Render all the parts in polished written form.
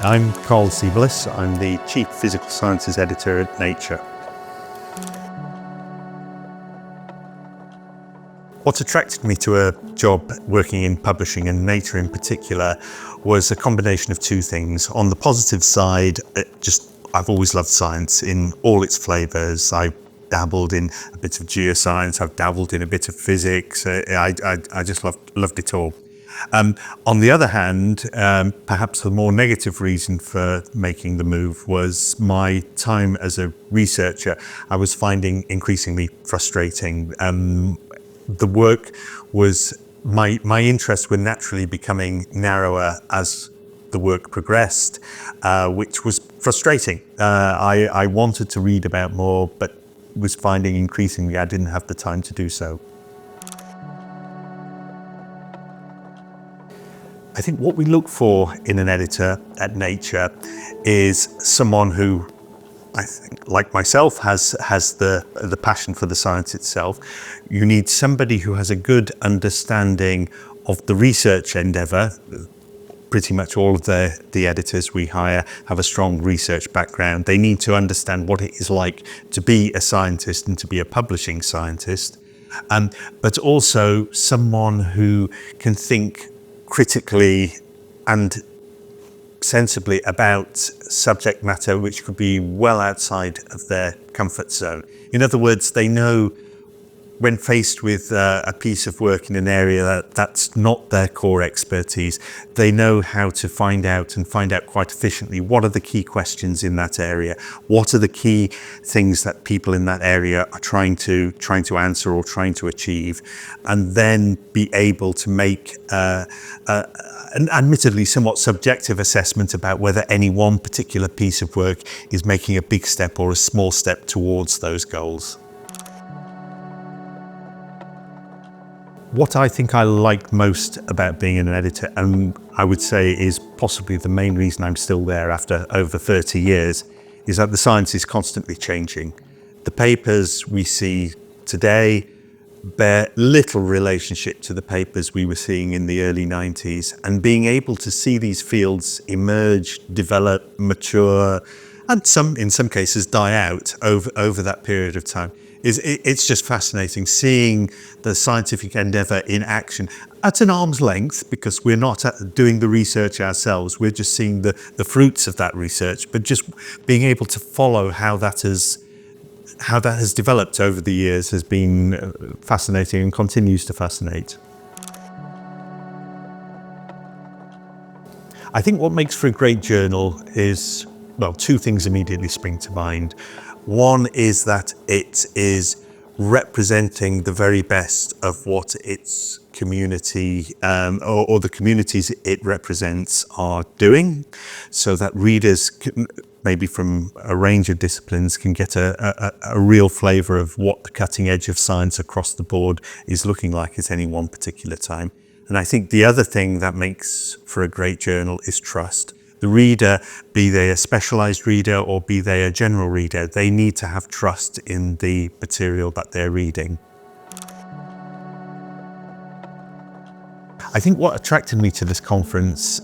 I'm Karl Ziemelis. I'm the Chief Physical Sciences Editor at Nature. What attracted me to a job working in publishing and Nature in particular was a combination of two things. On the positive side, I've always loved science in all its flavours. I dabbled in a bit of geoscience, I've dabbled in a bit of physics. I just loved it all. On the other hand, perhaps the more negative reason for making the move was my time as a researcher. I was finding increasingly frustrating. The work was, my interests were naturally becoming narrower as the work progressed, which was frustrating. I wanted to read about more, but was finding increasingly I didn't have the time to do so. I think what we look for in an editor at Nature is someone who, I think, like myself, has the passion for the science itself. You need somebody who has a good understanding of the research endeavour. Pretty much all of the editors we hire have a strong research background. They need to understand what it is like to be a scientist and to be a publishing scientist, but also someone who can think critically and sensibly about subject matter which could be well outside of their comfort zone. In other words, they know when faced with a piece of work in an area that's not their core expertise, they know how to find out quite efficiently what are the key questions in that area, what are the key things that people in that area are trying to answer or trying to achieve, and then be able to make an admittedly somewhat subjective assessment about whether any one particular piece of work is making a big step or a small step towards those goals. What I think I like most about being an editor, and I would say is possibly the main reason I'm still there after over 30 years, is that the science is constantly changing. The papers we see today bear little relationship to the papers we were seeing in the early 90s, and being able to see these fields emerge, develop, mature, and in some cases die out over that period of time. It's just fascinating seeing the scientific endeavour in action at an arm's length, because we're not doing the research ourselves, we're just seeing the fruits of that research, but just being able to follow how that has developed over the years has been fascinating and continues to fascinate. I think what makes for a great journal is, well, two things immediately spring to mind. One is that it is representing the very best of what its community or the communities it represents are doing, so that readers maybe from a range of disciplines can get a real flavour of what the cutting edge of science across the board is looking like at any one particular time. And I think the other thing that makes for a great journal is trust. The reader, be they a specialised reader or be they a general reader, they need to have trust in the material that they're reading. I think what attracted me to this conference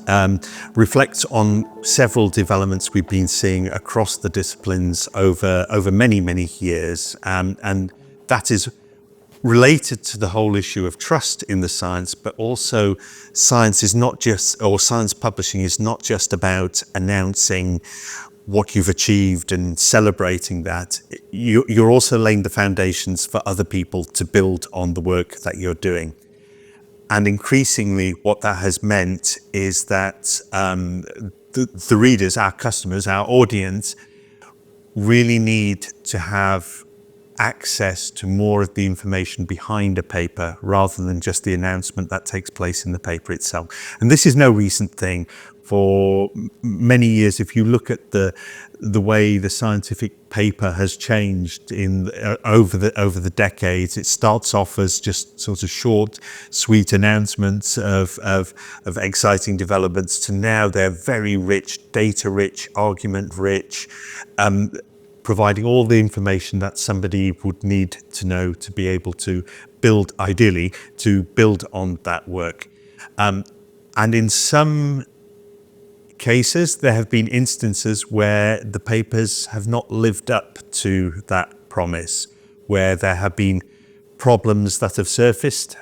reflects on several developments we've been seeing across the disciplines over many years, and that is related to the whole issue of trust in the science, but also science publishing is not just about announcing what you've achieved and celebrating that. You're also laying the foundations for other people to build on the work that you're doing. And increasingly what that has meant is that the readers, our customers, our audience really need to have access to more of the information behind a paper rather than just the announcement that takes place in the paper itself. And this is no recent thing. For many years, if you look at the way the scientific paper has changed over the decades, it starts off as just sort of short, sweet announcements of exciting developments, to now they're very rich, data-rich, argument-rich, providing all the information that somebody would need to know to be able to build, ideally, to build on that work. And in some cases, there have been instances where the papers have not lived up to that promise, where there have been problems that have surfaced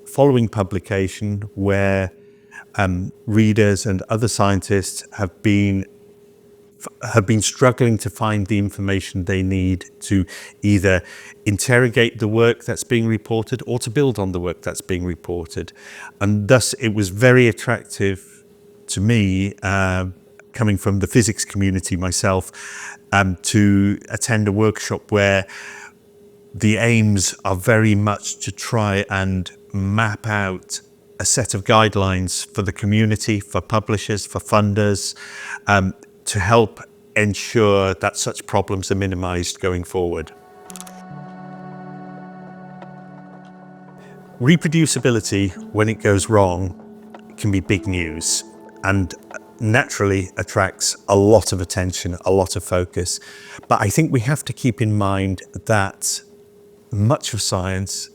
following publication, where readers and other scientists have been struggling to find the information they need to either interrogate the work that's being reported or to build on the work that's being reported. And thus it was very attractive to me, coming from the physics community myself, to attend a workshop where the aims are very much to try and map out a set of guidelines for the community, for publishers, for funders, to help ensure that such problems are minimized going forward. Reproducibility, when it goes wrong, can be big news and naturally attracts a lot of attention, a lot of focus. But I think we have to keep in mind that much of science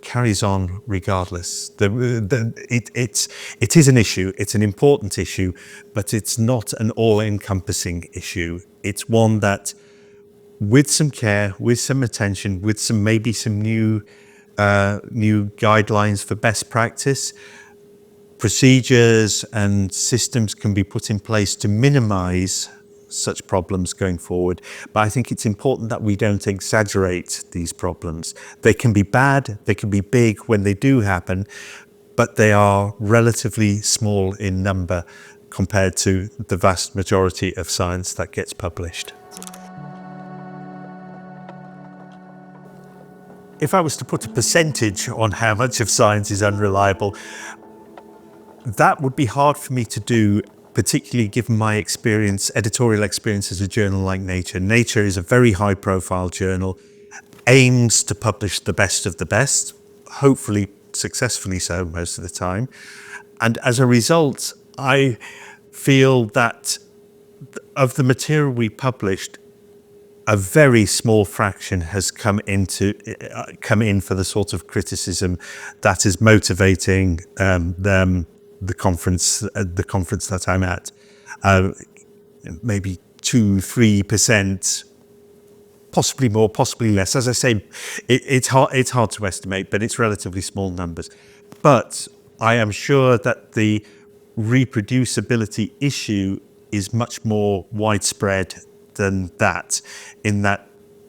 carries on regardless. It is an issue, it's an important issue, but it's not an all-encompassing issue. It's one that, with some care, with some attention, with maybe some new guidelines for best practice, procedures and systems can be put in place to minimize such problems going forward. But I think it's important that we don't exaggerate these problems. They can be bad, they can be big when they do happen, but they are relatively small in number compared to the vast majority of science that gets published. If I was to put a percentage on how much of science is unreliable, that would be hard for me to do, particularly given my experience, editorial experience as a journal like Nature. Nature is a very high-profile journal, aims to publish the best of the best, hopefully successfully so most of the time. And as a result, I feel that of the material we published, a very small fraction has come in for the sort of criticism that is motivating the conference that I'm at. Maybe 2-3%, possibly more, possibly less. As I say, it's hard to estimate, but it's relatively small numbers. But I am sure that the reproducibility issue is much more widespread than that, in that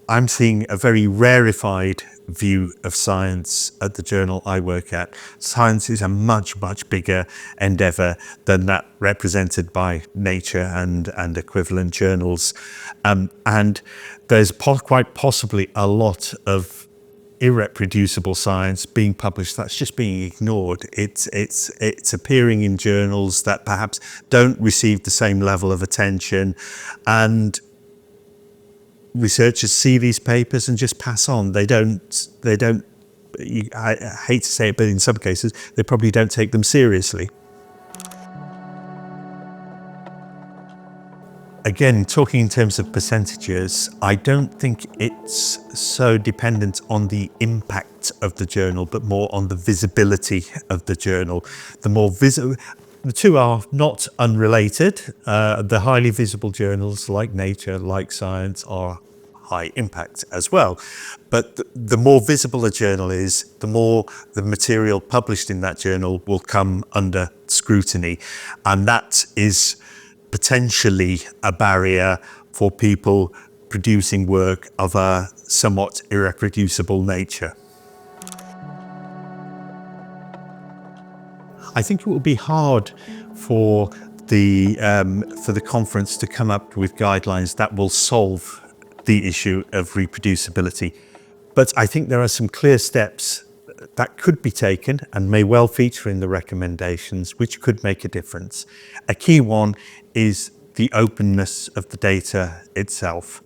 I'm seeing a very rarefied view of science at the journal I work at. Science is a much, much bigger endeavour than that represented by Nature and equivalent journals. And there's quite possibly a lot of irreproducible science being published that's just being ignored. It's appearing in journals that perhaps don't receive the same level of attention, and researchers see these papers and just pass on. They don't, I hate to say it, but in some cases, they probably don't take them seriously. Again, talking in terms of percentages, I don't think it's so dependent on the impact of the journal, but more on the visibility of the journal. The two are not unrelated. The highly visible journals like Nature, like Science, are high impact as well. But the more visible a journal is, the more the material published in that journal will come under scrutiny. And that is potentially a barrier for people producing work of a somewhat irreproducible nature. I think it will be hard for the conference to come up with guidelines that will solve the issue of reproducibility. But I think there are some clear steps that could be taken and may well feature in the recommendations, which could make a difference. A key one is the openness of the data itself.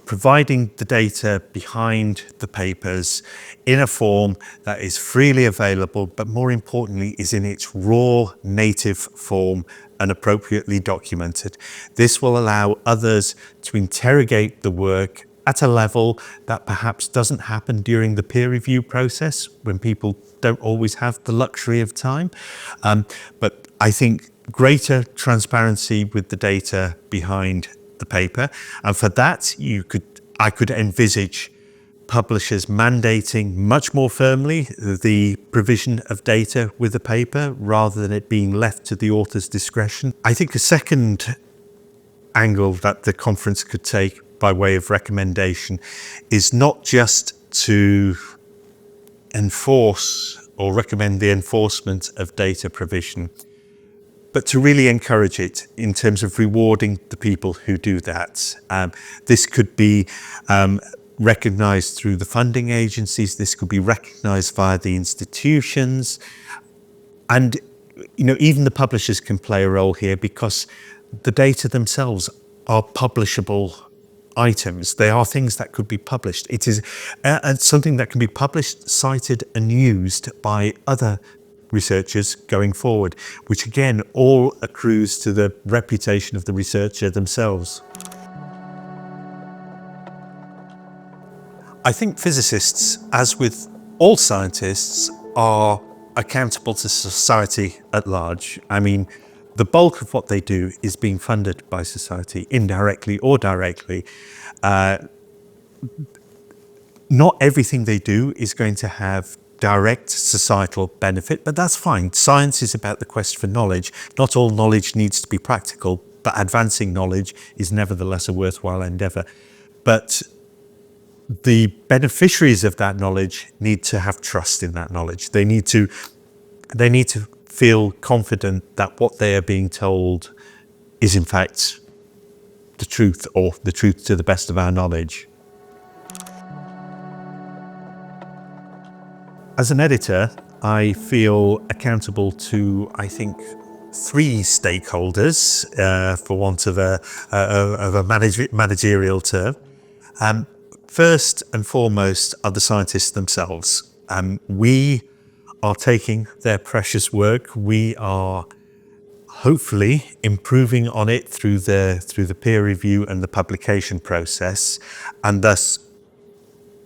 Providing the data behind the papers in a form that is freely available, but more importantly is in its raw native form and appropriately documented. This will allow others to interrogate the work at a level that perhaps doesn't happen during the peer review process, when people don't always have the luxury of time. But I think greater transparency with the data behind the paper. And for that, I could envisage publishers mandating much more firmly the provision of data with the paper rather than it being left to the author's discretion. I think a second angle that the conference could take by way of recommendation is not just to enforce or recommend the enforcement of data provision, but to really encourage it in terms of rewarding the people who do that. This could be recognised through the funding agencies, this could be recognised via the institutions, and even the publishers can play a role here because the data themselves are publishable items. They are things that could be published. It is something that can be published, cited and used by other researchers going forward, which again all accrues to the reputation of the researcher themselves. I think physicists, as with all scientists, are accountable to society at large. I mean, the bulk of what they do is being funded by society, indirectly or directly. Not everything they do is going to have direct societal benefit, but that's fine. Science is about the quest for knowledge. Not all knowledge needs to be practical, but advancing knowledge is nevertheless a worthwhile endeavour. But the beneficiaries of that knowledge need to have trust in that knowledge. They need to feel confident that what they are being told is in fact the truth, or the truth to the best of our knowledge. As an editor, I feel accountable to, I think, three stakeholders, for want of a managerial term. First and foremost are the scientists themselves. We are taking their precious work. We are hopefully improving on it through the peer review and the publication process, and thus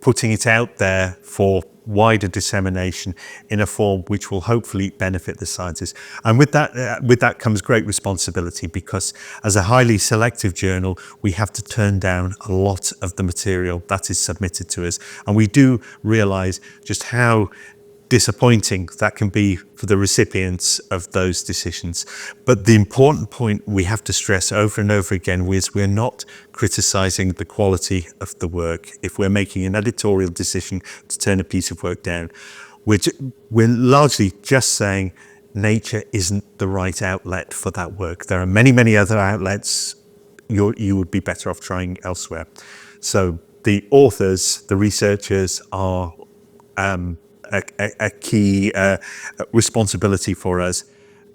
putting it out there for wider dissemination in a form which will hopefully benefit the scientists. And with that comes great responsibility, because as a highly selective journal, we have to turn down a lot of the material that is submitted to us. And we do realise just how disappointing that can be for the recipients of those decisions. But the important point we have to stress over and over again is we're not criticising the quality of the work. If we're making an editorial decision to turn a piece of work down, we're largely just saying nature isn't the right outlet for that work. There are many, many other outlets. You would be better off trying elsewhere. So the authors, the researchers are a key responsibility for us.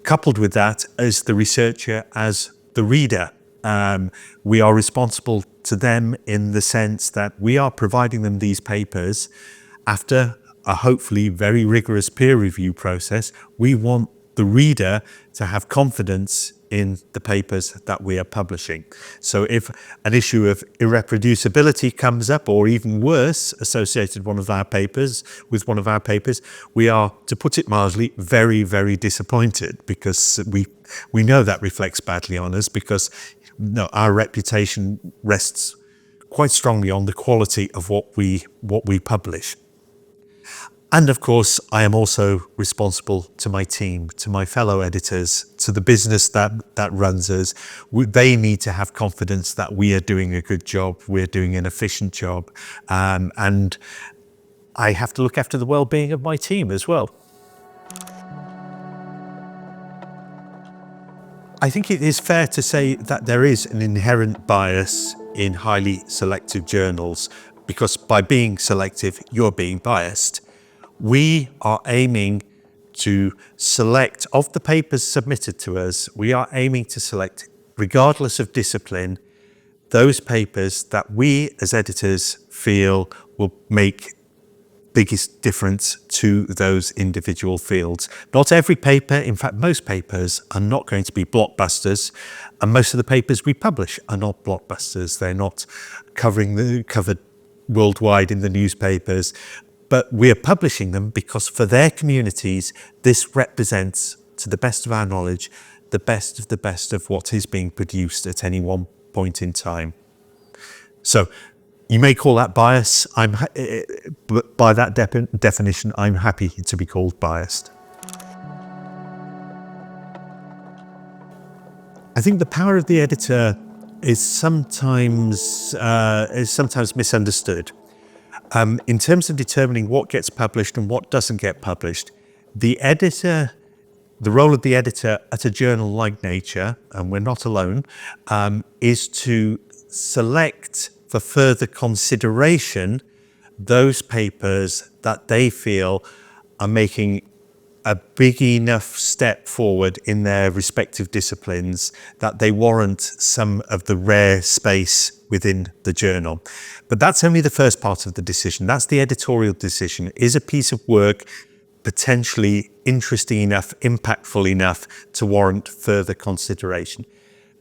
Coupled with that, as the researcher, as the reader, we are responsible to them in the sense that we are providing them these papers after a hopefully very rigorous peer review process. We want the reader to have confidence in the papers that we are publishing. So if an issue of irreproducibility comes up, or even worse, associated with one of our papers, we are, to put it mildly, very, very disappointed, because we know that reflects badly on us, because our reputation rests quite strongly on the quality of what we publish. And of course, I am also responsible to my team, to my fellow editors, to the business that runs us. They need to have confidence that we are doing a good job, we're doing an efficient job, and I have to look after the well-being of my team as well. I think it is fair to say that there is an inherent bias in highly selective journals, because by being selective, you're being biased. We are aiming to select, of the papers submitted to us, we are aiming to select, regardless of discipline, those papers that we as editors feel will make biggest difference to those individual fields. Not every paper, in fact most papers, are not going to be blockbusters, and most of the papers we publish are not blockbusters. They're not covered worldwide in the newspapers. But we are publishing them because for their communities, this represents to the best of our knowledge, the best of what is being produced at any one point in time. So you may call that bias. But by that definition, I'm happy to be called biased. I think the power of the editor is sometimes misunderstood. In terms of determining what gets published and what doesn't get published, the role of the editor at a journal like Nature, and we're not alone, is to select for further consideration those papers that they feel are making a big enough step forward in their respective disciplines that they warrant some of the rare space within the journal. But that's only the first part of the decision. That's the editorial decision. Is a piece of work potentially interesting enough, impactful enough to warrant further consideration?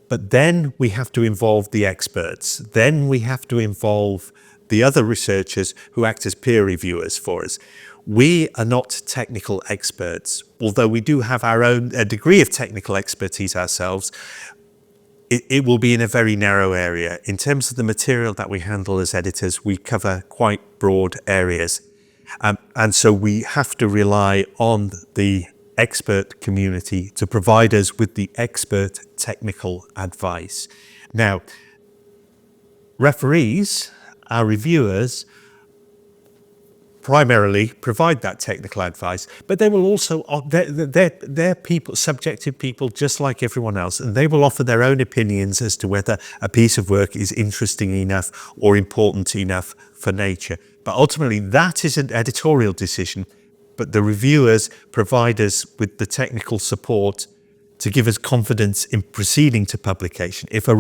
But then we have to involve the experts. Then we have to involve the other researchers who act as peer reviewers for us. We are not technical experts, although we do have a degree of technical expertise ourselves. It will be in a very narrow area. In terms of the material that we handle as editors, we cover quite broad areas. And so we have to rely on the expert community to provide us with the expert technical advice. Now, referees, our reviewers, primarily provide that technical advice, but they will also, they're people, subjective people just like everyone else, and they will offer their own opinions as to whether a piece of work is interesting enough or important enough for Nature. But ultimately, that is an editorial decision, but the reviewers provide us with the technical support to give us confidence in proceeding to publication. If the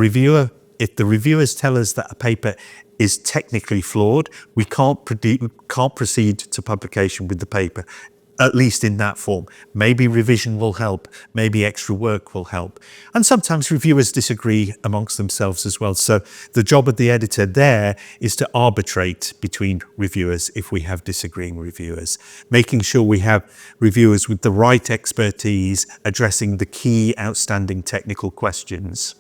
reviewers tell us that a paper is technically flawed, we can't proceed to publication with the paper, at least in that form. Maybe revision will help, maybe extra work will help. And sometimes reviewers disagree amongst themselves as well. So the job of the editor there is to arbitrate between reviewers if we have disagreeing reviewers, making sure we have reviewers with the right expertise addressing the key outstanding technical questions.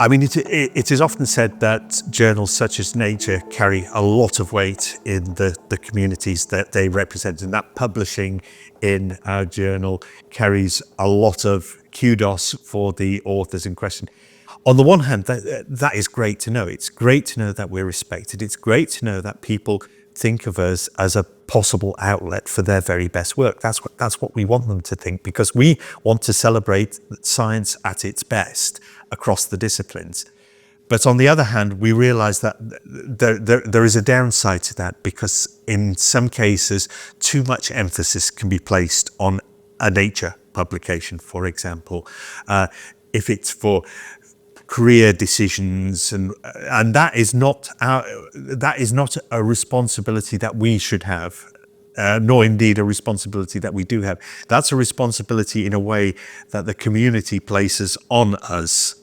I mean, it is often said that journals such as Nature carry a lot of weight in the communities that they represent, and that publishing in our journal carries a lot of kudos for the authors in question. On the one hand, that is great to know. It's great to know that we're respected. It's great to know that people think of us as a possible outlet for their very best work. That's what we want them to think, because we want to celebrate science at its best across the disciplines. But on the other hand, we realize that there is a downside to that, because in some cases, too much emphasis can be placed on a Nature publication, for example, if it's for career decisions, and that is not a responsibility that we should have, nor indeed a responsibility that we do have. That's a responsibility in a way that the community places on us.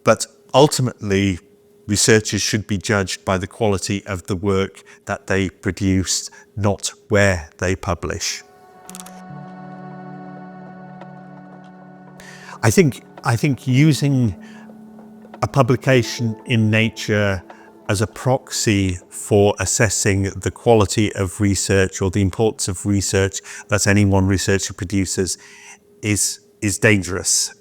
But ultimately, researchers should be judged by the quality of the work that they produce, not where they publish. I think using a publication in Nature as a proxy for assessing the quality of research or the importance of research that any one researcher produces is dangerous.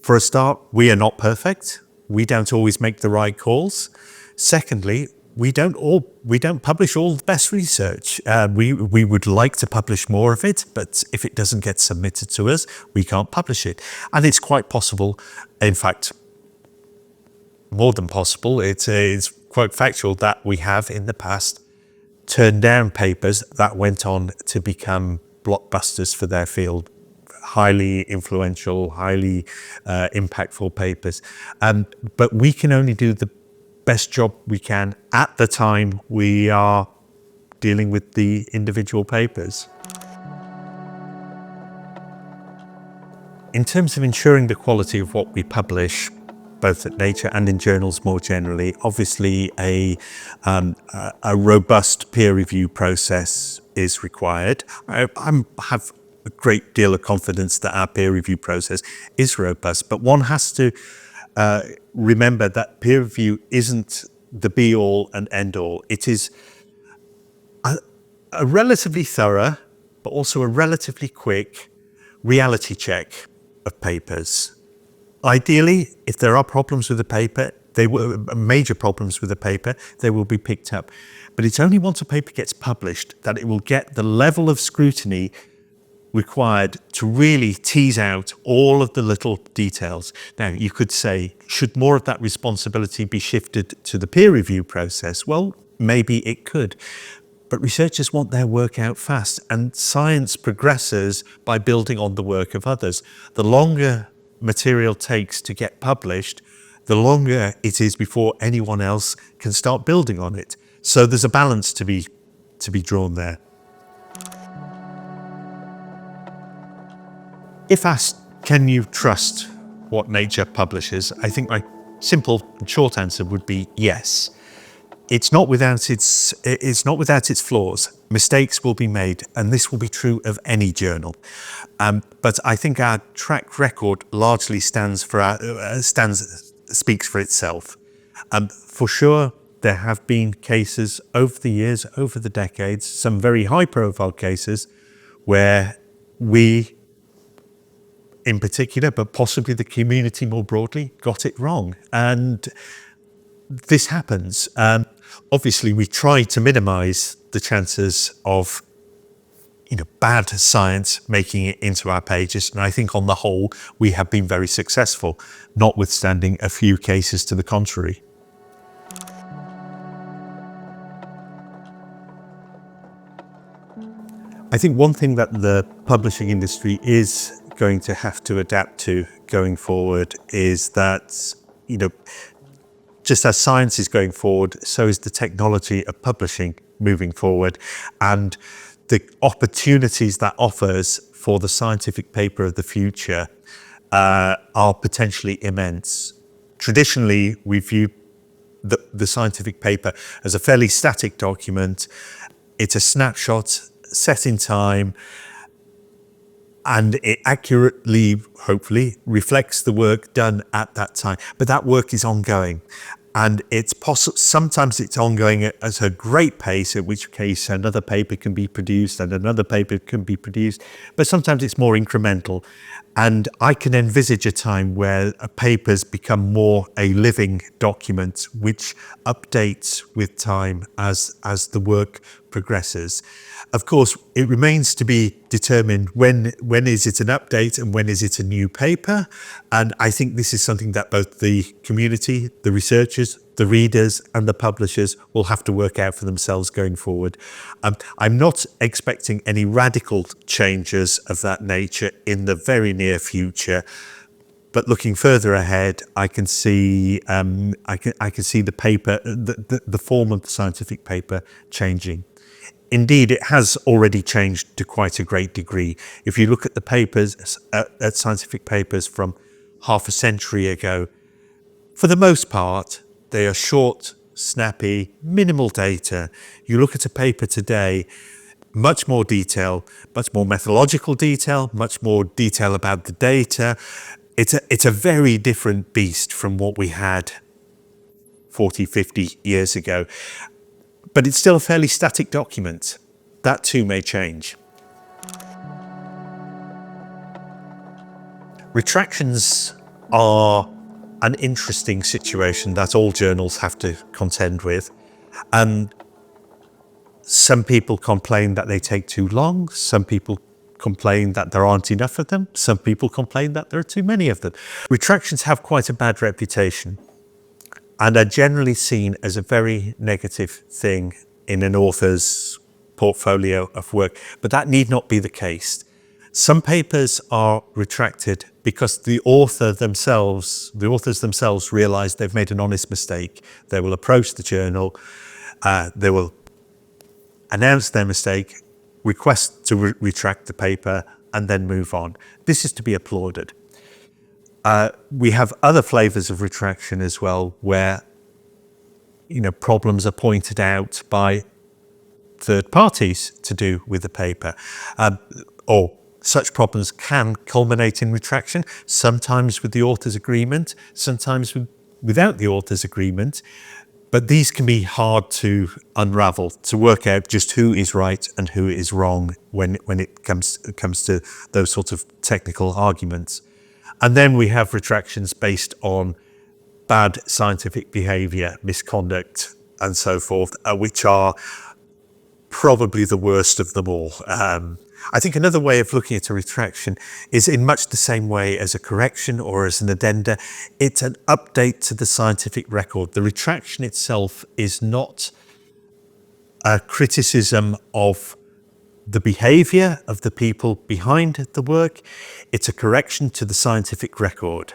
For a start, we are not perfect. We don't always make the right calls. Secondly, we don't publish all the best research. We would like to publish more of it, but if it doesn't get submitted to us, we can't publish it. And it's quite possible, in fact, more than possible, it's quite factual that we have in the past turned down papers that went on to become blockbusters for their field. Highly influential, highly impactful papers. But we can only do the best job we can at the time we are dealing with the individual papers. In terms of ensuring the quality of what we publish, both at Nature and in journals more generally. Obviously, a robust peer review process is required. I have a great deal of confidence that our peer review process is robust, but one has to remember that peer review isn't the be-all and end-all. It is a relatively thorough, but also a relatively quick reality check of papers. Ideally, if there are problems with the paper, major problems with the paper, they will be picked up. But it's only once a paper gets published that it will get the level of scrutiny required to really tease out all of the little details. Now, you could say, should more of that responsibility be shifted to the peer review process? Well, maybe it could. But researchers want their work out fast, and science progresses by building on the work of others. The longer material takes to get published, the longer it is before anyone else can start building on it. So there's a balance to be drawn there. If asked, can you trust what Nature publishes? I think my simple and short answer would be yes. It's not without its flaws. Mistakes will be made, and this will be true of any journal. But I think our track record largely speaks for itself. For sure, there have been cases over the years, over the decades, some very high-profile cases where we, in particular, but possibly the community more broadly, got it wrong. And this happens. Obviously, we try to minimize the chances of bad science making it into our pages. And I think on the whole, we have been very successful, notwithstanding a few cases to the contrary. I think one thing that the publishing industry is going to have to adapt to going forward is that, just as science is going forward, so is the technology of publishing moving forward. And the opportunities that offers for the scientific paper of the future are potentially immense. Traditionally, we view the scientific paper as a fairly static document. It's a snapshot set in time, and it accurately, hopefully, reflects the work done at that time. But that work is ongoing. And sometimes it's ongoing at a great pace, in which case another paper can be produced and another paper can be produced. But sometimes it's more incremental. And I can envisage a time where papers become more a living document, which updates with time as the work progresses. Of course, it remains to be determined when is it an update and when is it a new paper. And I think this is something that both the community, the researchers, the readers and the publishers will have to work out for themselves going forward. I'm not expecting any radical changes of that nature in the very near future. But looking further ahead, I can see the paper, the form of the scientific paper changing. Indeed, it has already changed to quite a great degree. If you look at the papers, at scientific papers from half a century ago, for the most part, they are short, snappy, minimal data. You look at a paper today, much more detail, much more methodological detail, much more detail about the data. It's a very different beast from what we had 40, 50 years ago. But it's still a fairly static document. That too may change. Retractions are an interesting situation that all journals have to contend with. And some people complain that they take too long. Some people complain that there aren't enough of them. Some people complain that there are too many of them. Retractions have quite a bad reputation and are generally seen as a very negative thing in an author's portfolio of work. But that need not be the case. Some papers are retracted because the authors themselves realize they've made an honest mistake. They will approach the journal, they will announce their mistake, request to retract the paper, and then move on. This is to be applauded. We have other flavors of retraction as well, where problems are pointed out by third parties to do with the paper, or such problems can culminate in retraction, sometimes with the author's agreement, sometimes without the author's agreement. But these can be hard to unravel, to work out just who is right and who is wrong when it comes to those sorts of technical arguments. And then we have retractions based on bad scientific behavior, misconduct, and so forth, which are probably the worst of them all. I think another way of looking at a retraction is in much the same way as a correction or as an addenda. It's an update to the scientific record. The retraction itself is not a criticism of the behavior of the people behind the work. It's a correction to the scientific record.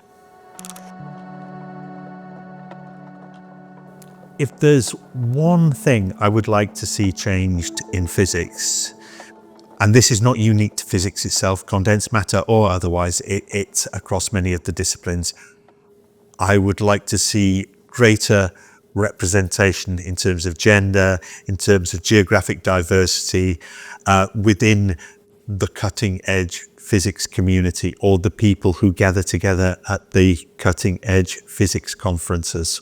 If there's one thing I would like to see changed in physics, and this is not unique to physics itself, condensed matter or otherwise, it's across many of the disciplines, I would like to see greater representation in terms of gender, in terms of geographic diversity within the cutting edge physics community, or the people who gather together at the cutting edge physics conferences.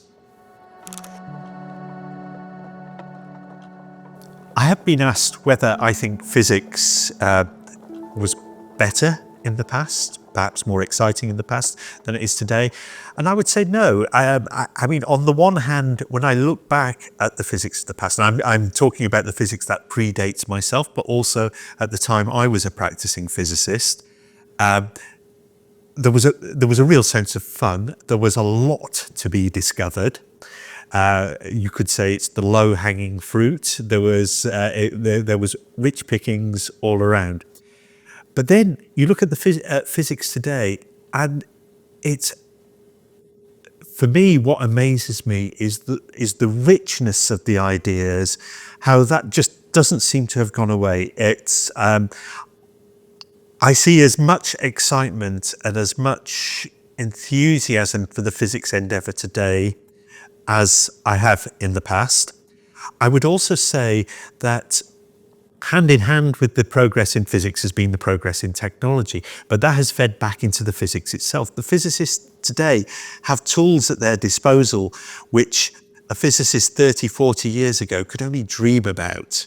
I have been asked whether I think physics was better in the past, perhaps more exciting in the past than it is today. And I would say no. I mean, on the one hand, when I look back at the physics of the past, and I'm talking about the physics that predates myself, but also at the time I was a practicing physicist, there was a real sense of fun. There was a lot to be discovered. You could say it's the low-hanging fruit. There was rich pickings all around. But then you look at the physics today, and it's, for me, what amazes me is the richness of the ideas, how that just doesn't seem to have gone away. It's I see as much excitement and as much enthusiasm for the physics endeavour today as I have in the past. I would also say that hand in hand with the progress in physics has been the progress in technology, but that has fed back into the physics itself. The physicists today have tools at their disposal which a physicist 30, 40 years ago could only dream about.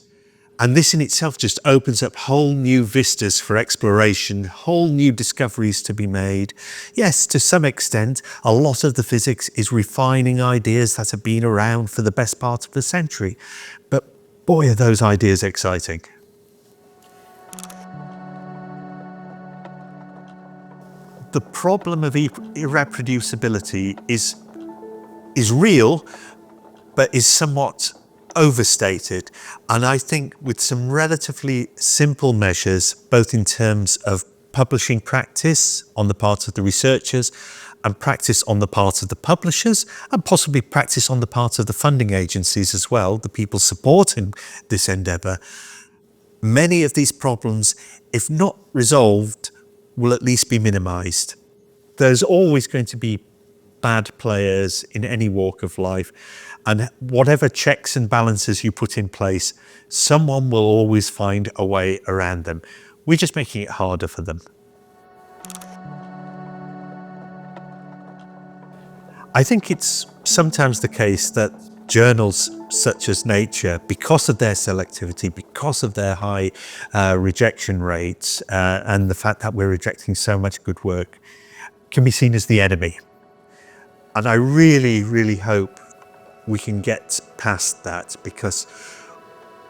And this in itself just opens up whole new vistas for exploration, whole new discoveries to be made. Yes, to some extent, a lot of the physics is refining ideas that have been around for the best part of the century. But boy, are those ideas exciting. The problem of irreproducibility is real, but is somewhat overstated. And I think with some relatively simple measures, both in terms of publishing practice on the part of the researchers and practice on the part of the publishers, and possibly practice on the part of the funding agencies as well, the people supporting this endeavour, many of these problems, if not resolved, will at least be minimised. There's always going to be bad players in any walk of life, and whatever checks and balances you put in place, someone will always find a way around them. We're just making it harder for them. I think it's sometimes the case that journals such as Nature, because of their selectivity, because of their high rejection rates, and the fact that we're rejecting so much good work, can be seen as the enemy. And I really, really hope we can get past that, because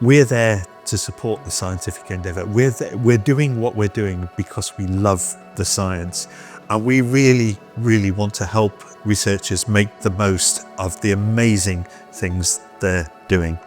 we're there to support the scientific endeavour. We're doing what we're doing because we love the science, and we really, really want to help researchers make the most of the amazing things they're doing.